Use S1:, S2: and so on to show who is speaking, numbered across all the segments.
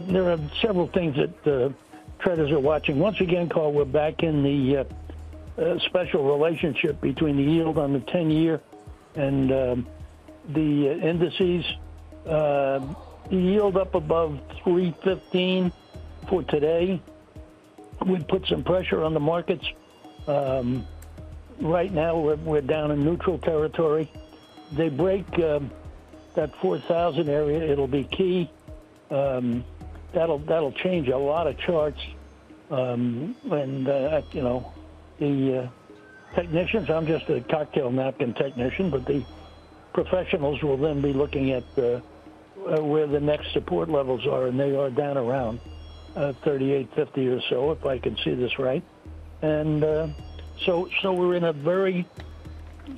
S1: there are several things that traders are watching. Once again, Carl, we're back in the special relationship between the yield on the 10-year and the indices. The yield up above 315 for today would put some pressure on the markets. Right now, we're down in neutral territory. They break that 4,000 area, it'll be key. That'll change a lot of charts. The technicians, I'm just a cocktail napkin technician, but the professionals will then be looking at where the next support levels are, and they are down around 38.50 or so, if I can see this right. And so we're in a very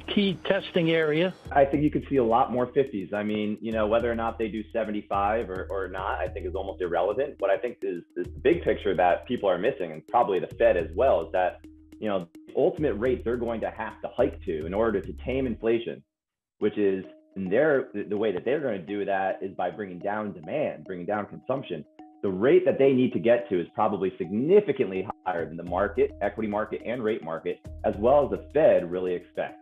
S1: key testing area.
S2: I think you could see a lot more 50s. I mean, whether or not they do 75 or not, I think is almost irrelevant. What I think is this big picture that people are missing, and probably the Fed as well, is that, the ultimate rate they're going to have to hike to in order to tame inflation, which is the way that they're going to do that is by bringing down demand, bringing down consumption. The rate that they need to get to is probably significantly higher than the market, equity market, and rate market, as well as the Fed really expects.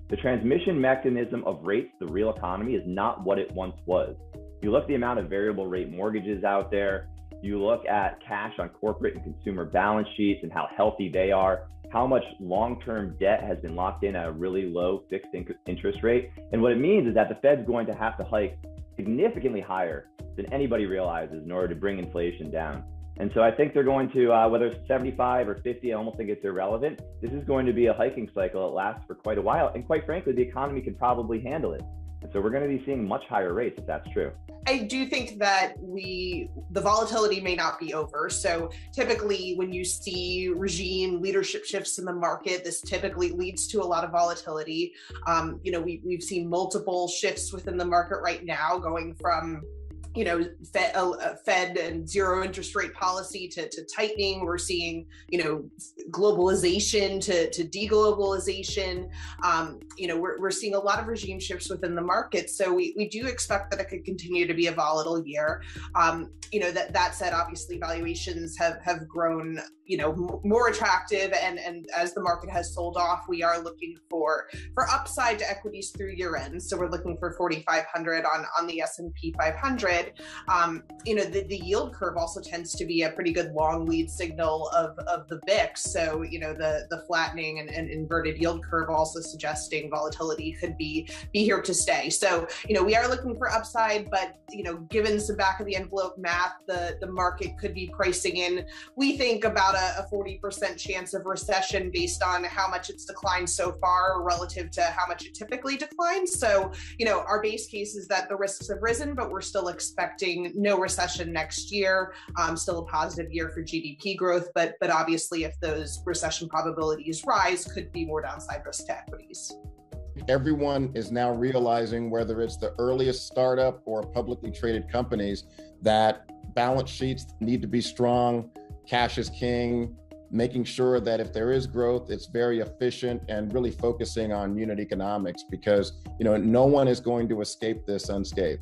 S2: The transmission mechanism of rates, the real economy, is not what it once was. You look at the amount of variable rate mortgages out there, you look at cash on corporate and consumer balance sheets and how healthy they are, how much long-term debt has been locked in at a really low fixed interest rate. And what it means is that the Fed's going to have to hike significantly higher than anybody realizes in order to bring inflation down. And so I think they're going to, whether it's 75 or 50, I almost think it's irrelevant. This is going to be a hiking cycle that lasts for quite a while. And quite frankly, the economy can probably handle it. And so we're going to be seeing much higher rates if that's true.
S3: I do think that the volatility may not be over. So typically when you see regime leadership shifts in the market, this typically leads to a lot of volatility. We've seen multiple shifts within the market right now, going from Fed and zero interest rate policy to tightening. We're seeing, globalization to deglobalization. We're seeing a lot of regime shifts within the market. So we do expect that it could continue to be a volatile year. That said, obviously valuations have grown, more attractive. And as the market has sold off, we are looking for upside to equities through year end. So we're looking for 4,500 on the S&P 500. The yield curve also tends to be a pretty good long lead signal of the VIX. So, the flattening and inverted yield curve also suggesting volatility could be here to stay. So, we are looking for upside, but, given some back of the envelope math, the market could be pricing in, we think, about a 40% chance of recession based on how much it's declined so far relative to how much it typically declines. So, our base case is that the risks have risen, but we're still expecting no recession next year, still a positive year for GDP growth, but obviously if those recession probabilities rise, could be more downside risk to equities.
S4: Everyone is now realizing, whether it's the earliest startup or publicly traded companies, that balance sheets need to be strong, cash is king, making sure that if there is growth, it's very efficient and really focusing on unit economics, because no one is going to escape this unscathed.